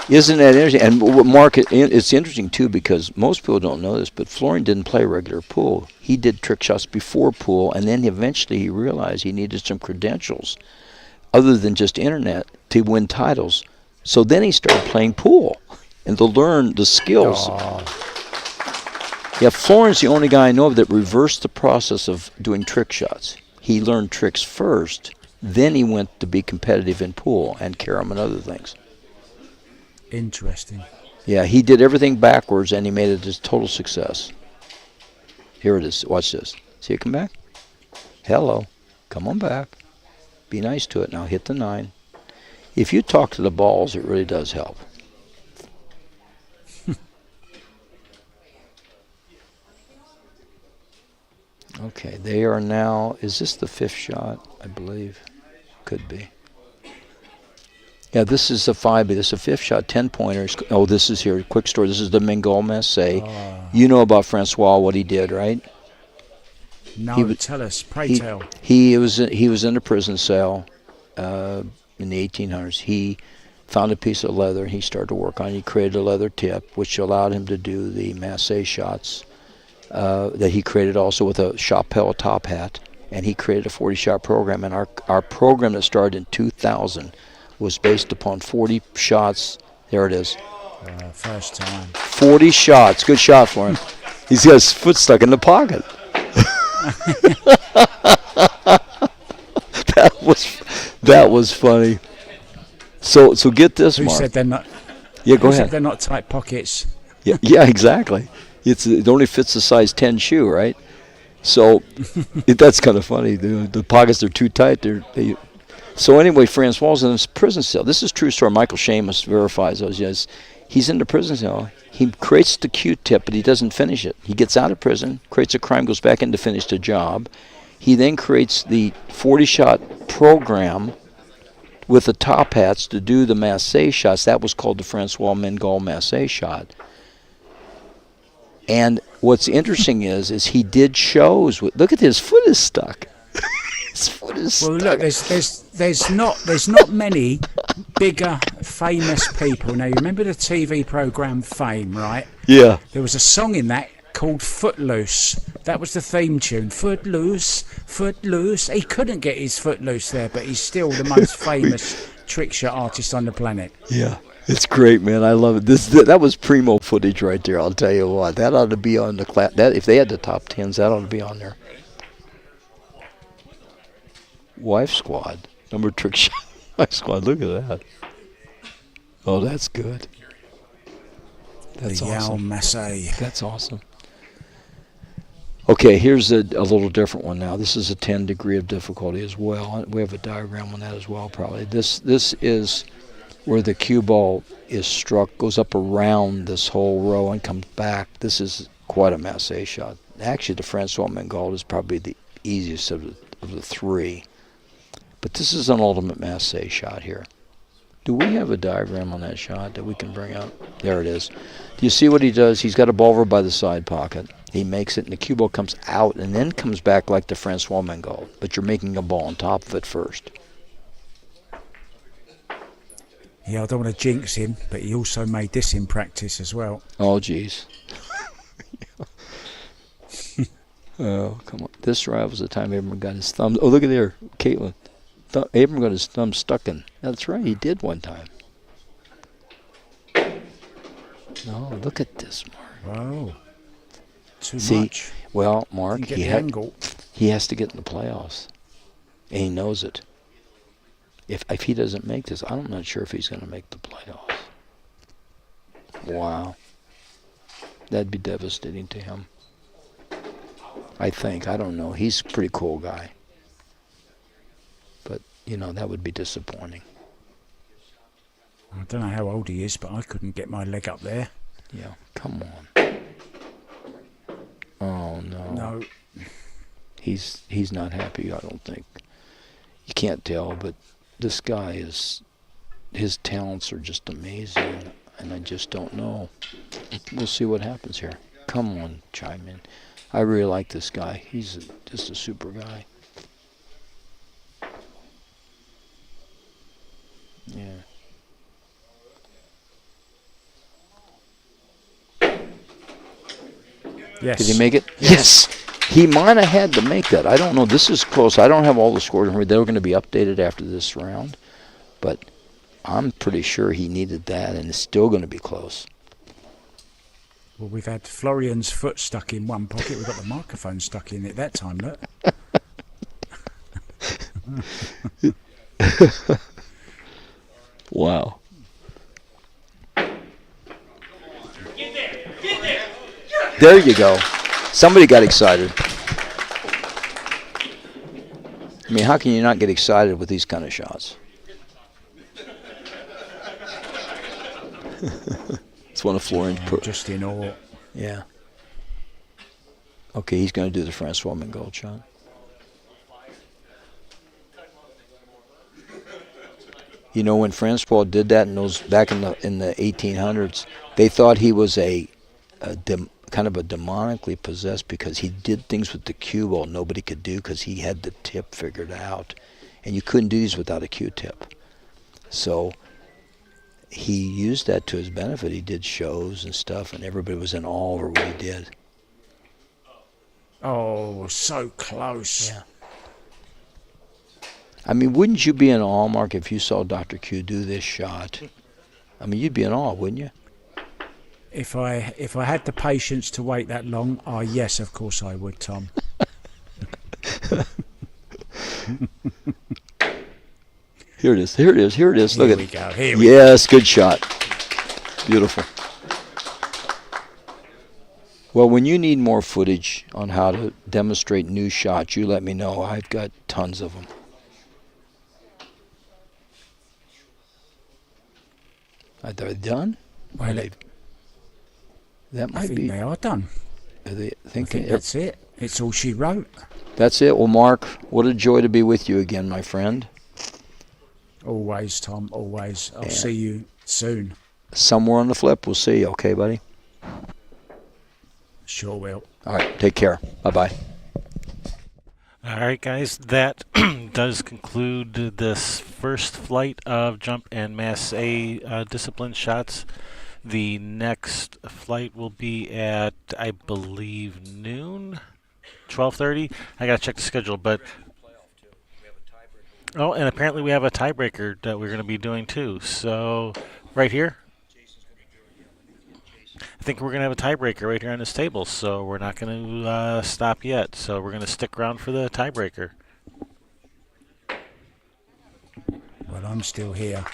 Isn't that interesting? And Mark, it's interesting too because most people don't know this, but Florian didn't play regular pool. He did trick shots before pool, and then eventually he realized he needed some credentials other than just internet to win titles. So then he started playing pool and to learn the skills. Oh. Yeah, Florian's the only guy I know of that reversed the process of doing trick shots. He learned tricks first, then he went to be competitive in pool and carom and other things. Interesting. Yeah, he did everything backwards, and he made it a total success. Here it is. Watch this. See it come back? Hello. Come on back. Be nice to it. Now hit the 9. If you talk to the balls, it really does help. Okay, they are now, is this the 5th shot? I believe. Could be. Yeah, this is a 5B. This is a 5th shot, 10-pointers. Oh, this is here. Quick story. This is the Mingol Masse. You know about Francois, what he did, right? No, tell us. Pray tell. He was in a prison cell in the 1800s. He found a piece of leather. He started to work on it. He created a leather tip, which allowed him to do the Masse shots that he created also with a Chapelle top hat. And he created a 40-shot program. And our program that started in 2000 was based upon 40 shots. There it is. First time. 40 shots. Good shot for him. He's got his foot stuck in the pocket. That was funny. So get this, Who Mark. said they're not? Yeah, go Who ahead. said they're not tight pockets? Yeah, exactly. It only fits the size 10 shoe, right? So that's kind of funny. The pockets are too tight. So anyway, Francois in this prison cell. This is true story. Michael Seamus verifies those. Yes, he's in the prison cell. He creates the Q-tip, but he doesn't finish it. He gets out of prison, creates a crime, goes back in to finish the job. He then creates the 40-shot program with the top hats to do the Masse shots. That was called the Francois Mingol Masse shot. And what's interesting is he did shows with. Look at his foot is stuck. His foot is stuck. Well, look, there's not many bigger famous people. Now you remember the TV program Fame, right? Yeah. There was a song in that called Footloose. That was the theme tune. Footloose, Footloose. He couldn't get his foot loose there, but he's still the most famous trick shot artist on the planet. Yeah. It's great, man. I love it. That was primo footage right there. I'll tell you what. That ought to be on the class. That if they had the top 10s, that ought to be on there. Wife Squad, number trick shot. Wife Squad. Look at that. Oh, that's good. That's awesome. Masse. That's awesome. Okay, here's a little different one now. This is a 10 degree of difficulty as well. We have a diagram on that as well, probably. This is where the cue ball is struck, goes up around this whole row and comes back. This is quite a Masse shot. Actually, the Francois Mingol is probably the easiest of the three. But this is an ultimate Masse shot here. Do we have a diagram on that shot that we can bring up? There it is. Do you see what he does? He's got a ball over by the side pocket. He makes it, and the cue ball comes out and then comes back like the Francois Mingol. But you're making a ball on top of it first. Yeah, I don't want to jinx him, but he also made this in practice as well. Oh, jeez. Oh, come on. This drive was the time Abram got his thumb. Oh, look at there, Caitlin. Abram got his thumb stuck in. That's right, he did one time. No, look at this, Mark. Wow. Too See, much. well, Mark, He has to get in the playoffs. And he knows it. If he doesn't make this, I'm not sure if he's going to make the playoffs. Wow. That'd be devastating to him. I think. I don't know. He's a pretty cool guy. But, that would be disappointing. I don't know how old he is, but I couldn't get my leg up there. Yeah, come on. Oh, no. No. He's not happy, I don't think. You can't tell, but this guy his talents are just amazing, and I just don't know. We'll see what happens here. Come on, Chi-Ming. I really like this guy. He's just a super guy. Yeah. Yes. Did he make it? Yes. He might have had to make that. I don't know. This is close. I don't have all the scores. They're going to be updated after this round. But I'm pretty sure he needed that, and it's still going to be close. Well, we've had Florian's foot stuck in one pocket. We've got the microphone stuck in it that time, look. Wow. There you go. Somebody got excited. I mean, how can you not get excited with these kind of shots? It's one of Florian's. Just in awe. Yeah. Okay, he's going to do the Francois Mangold shot. When Francois did that back in the 1800s, they thought he was kind of a demonically possessed because he did things with the cue ball nobody could do because he had the tip figured out, and you couldn't do these without a Q-tip. So he used that to his benefit. He did shows and stuff, and everybody was in awe over what he did. Oh, so close. Yeah. I mean, wouldn't you be in awe, Mark, if you saw Dr. Q do this shot? I mean, you'd be in awe, wouldn't you? If I had the patience to wait that long, yes, of course I would, Tom. Here it is. Here it is. Here it is. Here Look we at go. it. Here we Yes, good shot. Beautiful. Well, when you need more footage on how to demonstrate new shots, you let me know. I've got tons of them. Are they done? Well, that might I think be. they are done. I think that's it. It's all she wrote. That's it. Well, Mark, what a joy to be with you again, my friend. Always, Tom, always. I'll see you soon. Somewhere on the flip, we'll see you, okay, buddy? Sure will. All right, take care. Bye-bye. All right, guys, that does conclude this first flight of jump and mass A discipline shots. The next flight will be at, I believe, noon, 12:30. I got to check the schedule, but... Oh, and apparently we have a tiebreaker that we're going to be doing too. So, right here. I think we're going to have a tiebreaker right here on this table, so we're not going to stop yet. So we're going to stick around for the tiebreaker. Well, I'm still here.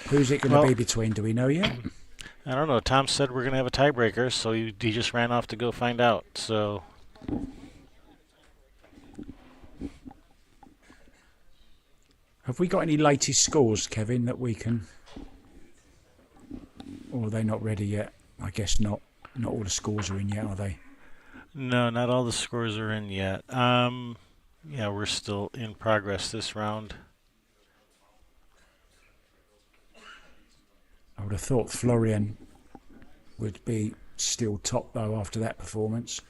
Who's it going to be between? Do we know yet? I don't know. Tom said we're going to have a tiebreaker, so he just ran off to go find out. So... Have we got any latest scores, Kevin, that we can... Or are they not ready yet? I guess not. Not all the scores are in yet, are they? No, not all the scores are in yet. Yeah, we're still in progress this round. I would have thought Florian would be still top, though, after that performance.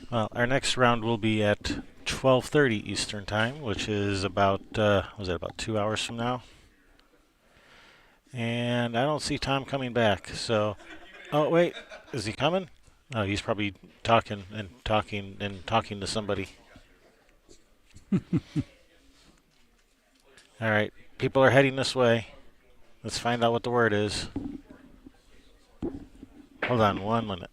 Well, our next round will be at 12:30 Eastern Time, which is about, was that about 2 hours from now? And I don't see Tom coming back. So, oh wait, is he coming? Oh, he's probably talking to somebody. All right, people are heading this way. Let's find out what the word is. Hold on 1 minute.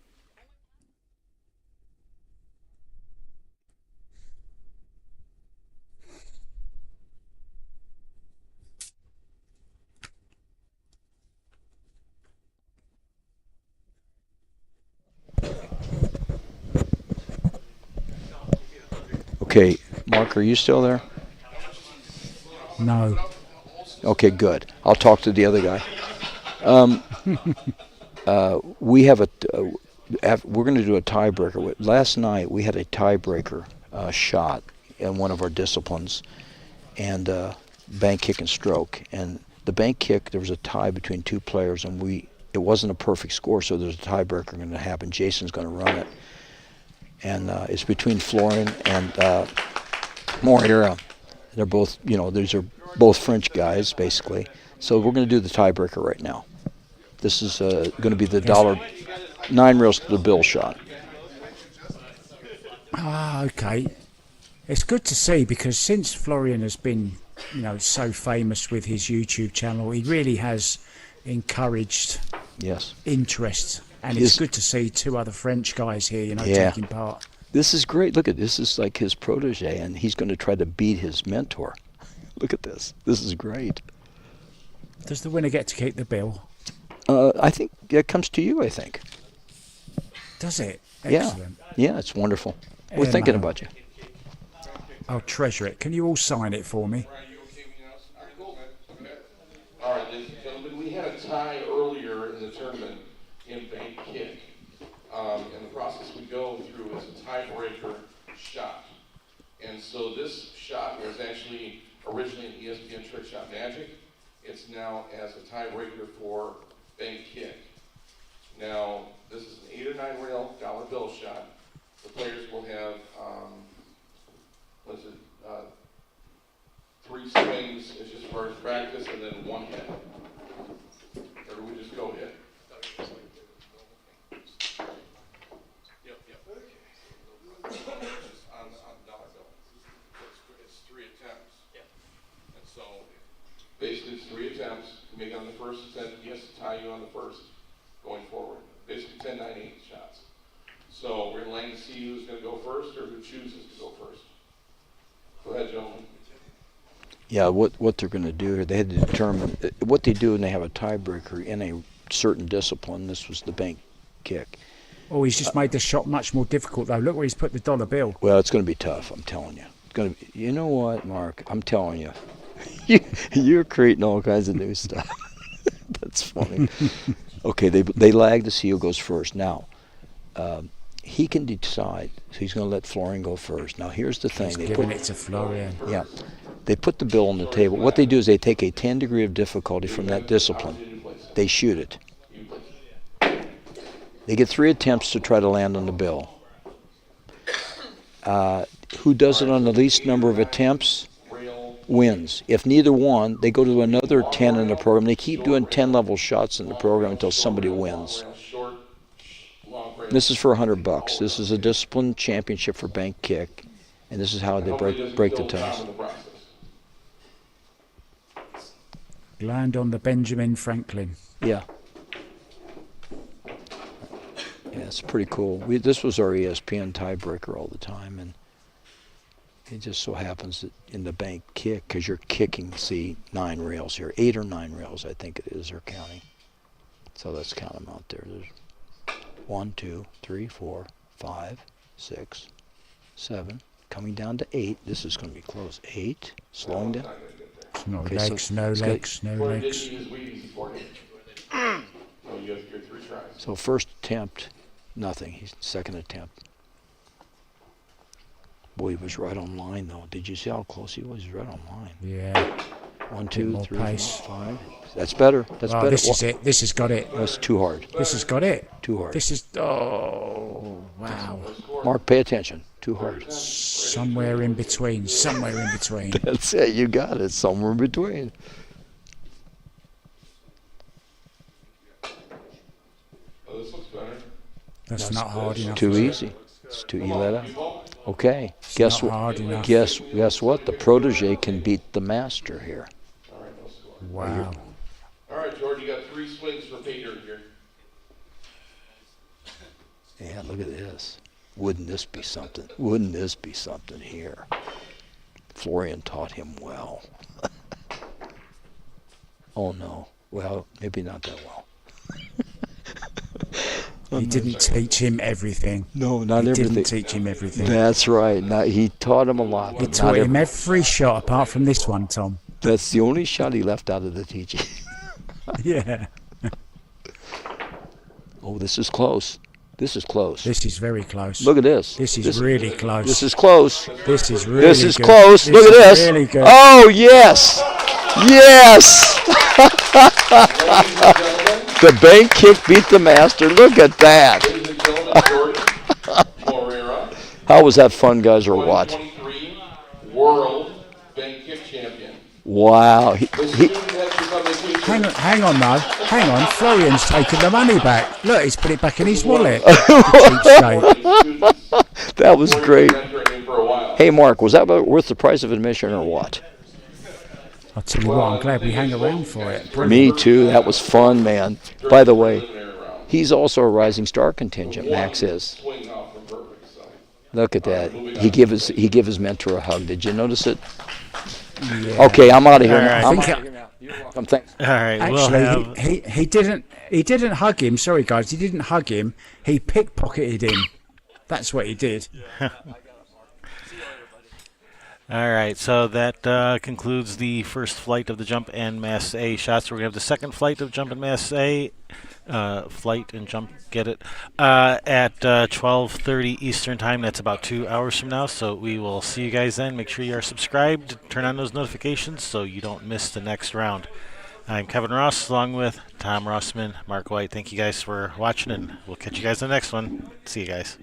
Okay, Mark, are you still there? No. Okay, good. I'll talk to the other guy. We have we're going to do a tiebreaker. Last night we had a tiebreaker shot in one of our disciplines, and bank kick and stroke. And the bank kick, there was a tie between two players, and it wasn't a perfect score, so there's a tiebreaker going to happen. Jason's going to run it, and it's between Florian and Moreira. They're both, these are both French guys, basically. So we're going to do the tiebreaker right now. This is going to be the $9 reels to the bill shot. Okay. It's good to see, because since Florian has been, so famous with his YouTube channel, he really has encouraged interest. And it's good to see two other French guys here, taking part. This is great. Look at this. This is like his protege, and he's going to try to beat his mentor. Look at this. This is great. Does the winner get to keep the bill? I think it comes to you, I think. Does it? Excellent. Yeah, it's wonderful. We're thinking about you. I'll treasure it. Can you all sign it for me? All right, ladies and gentlemen, we had a tie earlier in the tournament in bank kick. And the process we go through is a tiebreaker shot. And so this shot was actually originally an ESPN Trick Shot Magic. It's now as a tiebreaker for bank kick. Now, this is an 8 or 9 rail dollar bill shot. The players will have, 3 swings as far as practice, and then 1 hit. Or do we just go hit? Yep. Just on the dollar bill. It's 3 attempts. Yep. And so, basically it's 3 attempts. You make on the first attempt, he has to tie you on the first going forward. Basically 10, 9, 8 shots. So we're going to see who's going to go first or who chooses to go first. Go ahead, gentlemen. Yeah, what they're going to do here, they had to determine what they do when they have a tiebreaker in a certain discipline. This was the bank kick. Oh, he's just made the shot much more difficult, though. Look where he's put the dollar bill. Well, it's going to be tough, I'm telling you. It's going to be, you know what, Mark? I'm telling you. You're creating all kinds of new stuff. That's funny. Okay, they lag to see who goes first. Now, he can decide. So he's going to let Florian go first. Now, here's the thing. He's giving it to Florian. Yeah. They put the bill on the table. What they do is they take a 10 degree of difficulty from that discipline. They shoot it. They get 3 attempts to try to land on the bill. Who does it on the least number of attempts wins. If neither one, they go to another 10 in the program. They keep doing 10 level shots in the program until somebody wins. This is for $100. This is a discipline championship for bank kick, and this is how they break the ties. Land on the Benjamin Franklin. Yeah. Yeah, it's pretty cool. This was our ESPN tiebreaker all the time, and it just so happens that in the bank kick, because you're kicking, see, 9 rails here. 8 or 9 rails, I think it is, they're counting. So let's count them out there. There's 1, 2, 3, 4, 5, 6, 7. Coming down to 8. This is going to be close. 8. Slowing down. No legs, no legs, no legs. So first attempt, nothing. He's second attempt. Boy, he was right on line, though. Did you see how close he was? He was right on line. Yeah. 1, 2, 3, 4, pace. 5. That's better. That's better. This is it. This has got it. That's too hard. This has got it. Too hard. This is. Oh, wow. Mark, pay attention. Too hard. Somewhere in between. Somewhere in between. That's it. You got it. Somewhere in between. That's not hard enough. Too easy. It's too you let up. Okay. It's Guess not what? hard enough. Guess what? The protege can beat the master here. All right, no score. Wow. All right, George, you got 3 swings for pay dirt here. Yeah, look at this. Wouldn't this be something? Wouldn't this be something here? Florian taught him well. Oh no. Well, maybe not that well. He didn't teach him everything. No, not He everything. didn't teach him everything. That's right. Now, he taught him a lot. He But taught not him every shot apart from this one, Tom. That's the only shot he left out of the teaching. Yeah. Oh, this is close. This is close. This is very close. Look at this. This is really close. This is close. This is really This is good. close. Look at this. Is really good. Oh, yes. Yes. The bank kick beat the master. Look at that. Ladies and gentlemen, George Moreira, How was that fun, guys, or what? 2023 World Bank Kick Champion. Wow. The student has become the teacher. Hang on, though. Hang on. Florian's taken the money back. Look, he's put it back in his wallet. Cheapskate. That was great. For a while. Hey, Mark, was that worth the price of admission or what? I'll tell you what, I'm glad we hang around for it. Me too. That was fun, man. By the way, he's also a rising star contingent. Max is. Swing off from perfect, so. Look at that. He give his mentor a hug. Did you notice it? Yeah. Okay, I'm out of here All now. right. I'm I think out of here now. You're welcome. Thanks. All right, we'll Actually, have. he didn't hug him. Sorry, guys, he didn't hug him. He pickpocketed him. That's what he did. All right, so that concludes the first flight of the jump and mass A shots. We're going to have the second flight of jump and mass A, flight and jump, get it, at 12:30 Eastern time. That's about 2 hours from now, so we will see you guys then. Make sure you are subscribed, turn on those notifications so you don't miss the next round. I'm Kevin Ross, along with Tom Rossman, Mark White. Thank you guys for watching, and we'll catch you guys in the next one. See you guys.